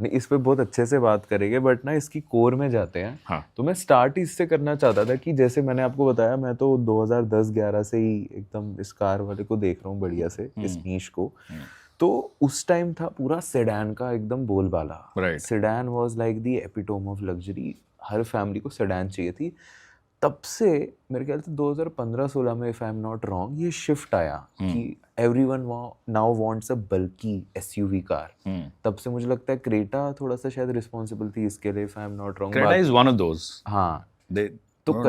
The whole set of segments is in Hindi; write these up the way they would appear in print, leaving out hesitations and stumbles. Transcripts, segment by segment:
नहीं इस पे बहुत अच्छे से बात करेंगे, बट ना इसकी कोर में जाते हैं। हाँ। तो मैं स्टार्ट इससे करना चाहता था कि जैसे मैंने आपको बताया, मैं तो 2010-11 से ही एकदम इस कार वाले को देख रहा हूँ बढ़िया से, इस नीश को। तो उस टाइम था पूरा सेडान का एकदम बोलबाला। Right. Sedan was like the epitome of luxury, her family को सेडान चाहिए थी। तब से मेरे ख्याल से 2015-16 में, if I am not wrong, ये शिफ्ट आया कि everyone now wants a bulky SUV car. तब से मुझे लगता है क्रेटा थोड़ा सा शायद रिस्पॉन्सिबल थी इसके लिए, if I am not wrong. Creta is one of those. हाँ, तो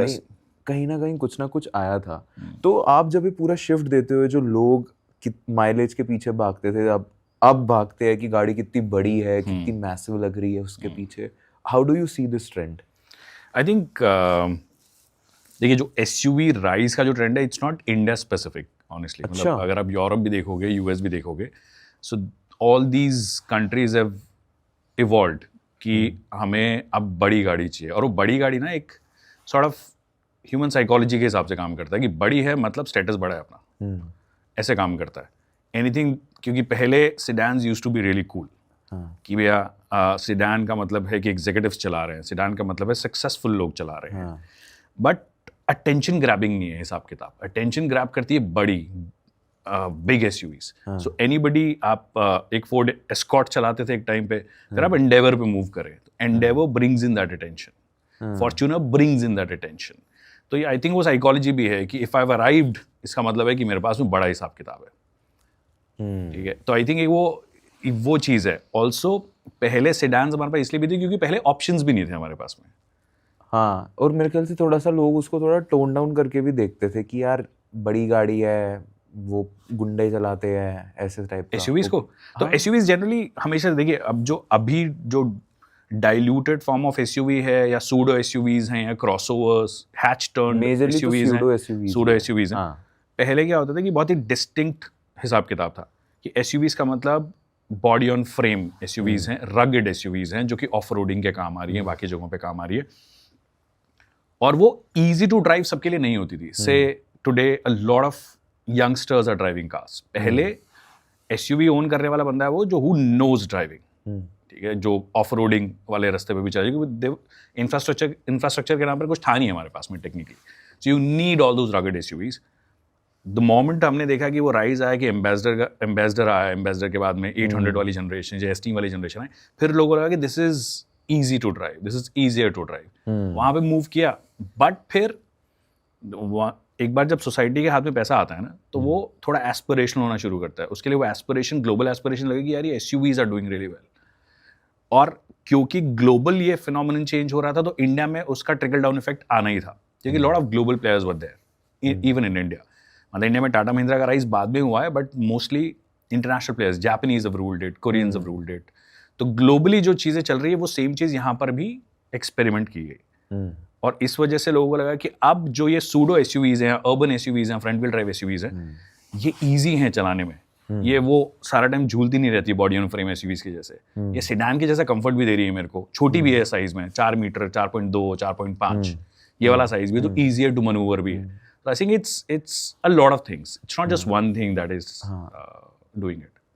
कहीं ना कहीं कुछ आया था। तो आप जब ये पूरा शिफ्ट देते हुए, जो लोग माइलेज के पीछे भागते थे, अब भागते हैं कि गाड़ी कितनी बड़ी है, कितनी मैसिव लग रही है उसके पीछे, how do you see this trend? I think देखिए, जो एसयूवी राइज का जो ट्रेंड है, it's not India specific honestly. मतलब अगर आप यूरोप भी देखोगे, यूएस भी देखोगे, so all these countries have evolved कि हमें अब बड़ी गाड़ी चाहिए। और वो बड़ी गाड़ी ना एक सॉर्ट ऑफ ह्यूमन साइकोलॉजी के हिसाब से काम करता है कि बड़ी है मतलब स्टेटस बड़ा है अपना, ऐसे काम करता है। एनीथिंग, क्योंकि पहले sedans used to be really cool कि भैया सिडान का मतलब है कि एग्जीक्यूटिव्स चला रहे हैं, सिडान का मतलब है सक्सेसफुल लोग चला रहे हैं। बट अटेंशन ग्रैबिंग नहीं है हिसाब किताब। अटेंशन ग्रैब करती है बड़ी बिग एसयूवीज। सो एनीबडी, आप एक फोर्ड एस्कॉर्ट चलाते थे एक टाइम पे, अगर आप एंडेवर पे मूव करें तो Endeavour brings in that attention, Fortuner brings in that attention. तो ये आई थिंक वो साइकोलॉजी भी है कि इफ आई हैव अराइव्ड, इसका मतलब है कि मेरे पास में बड़ा हिसाब किताब है। ठीक है, तो आई थिंक वो चीज़ है। ऑल्सो पहले सेडान्स हमारे पास इसलिए भी थे क्योंकि पहले ऑप्शंस भी नहीं थे हमारे पास में। हाँ, और मेरे ख्याल से थोड़ा सा लोग उसको थोड़ा टोन डाउन करके भी देखते थे कि यार बड़ी गाड़ी है, वो गुंडे चलाते हैं, ऐसे टाइप का एसयूवीज को। तो एसयूवीज जनरली हमेशा देखिए, अब जो डाइल्यूटेड फॉर्म ऑफ एसयूवी है, या सूडो एसयूवीज हैं, या क्रॉसओवर्स, हैच टर्न्ड एसयूवीज हैं, सूडो एसयूवीज हैं। पहले क्या होता था कि बहुत ही डिस्टिंक्ट हिसाब किताब था कि एसयूवीज का मतलब बॉडी ऑन फ्रेम एसयूवीज हैं, रगेड एसयूवीज हैं, जो कि ऑफ रोडिंग के काम आ रही है, बाकी जगहों पे काम आ रही है, और वो इजी टू ड्राइव सबके लिए नहीं होती थी। Say today a lot of youngsters are driving cars. पहले एसयूवी ओन करने वाला बंदा है वो जो हु नोज ड्राइविंग, ठीक है, जो ऑफ रोडिंग वाले रास्ते पे भी चले, क्योंकि इंफ्रास्ट्रक्चर के नाम पर कुछ था नहीं हमारे पास में technically. So you need all those rugged SUVs. The moment हमने देखा कि वो राइज आया कि एम्बेसडर आया, एम्बेसडर के बाद में 800 वाली जनरेशन, जो एस्टीम वाली जनरेशन है, फिर लोगों को लगा कि this is easy to drive, this is easier to drive. वहाँ पे मूव किया, बट फिर एक बार जब सोसाइटी के हाथ में पैसा आता है ना, तो वो थोड़ा एस्पिरेशनल होना शुरू करता है। उसके लिए वो एस्पिरेशन, ग्लोबल एस्पिरेशन लगे कि यार ये SUVs are doing really well. और क्योंकि ग्लोबल ये फिनोमिनन चेंज हो रहा था, तो इंडिया में उसका ट्रिकल डाउन इफेक्ट आना ही था, क्योंकि lot of global players were there, even in India. मतलब इंडिया में टाटा महिंद्रा का राइज बाद में हुआ है, but mostly international players, Japanese have ruled it, Koreans have ruled it. तो ग्लोबली जो चीज़ें चल रही है, वो सेम चीज़ यहाँ पर भी एक्सपेरिमेंट की गई। और इस वजह से लोगों को लगा कि अब जो ये सूडो एसयूवीज हैं, अर्बन एसयूवीज हैं, फ्रंट व्हील ड्राइव एसयूवीज हैं, ये ईजी हैं चलाने में। ये वो सारा टाइम झूलती नहीं रहती बॉडी ऑन फ्रेम एसयूवीज के जैसे। ये सेडान के जैसा कंफर्ट भी दे रही है मेरे को, छोटी भी है साइज में, 4 मीटर, 4.2, 4.5, ये वाला साइज भी, तो ईजियर टू मनूवर भी है। So I think it's a lot of things. It's not just one thing that is doing it.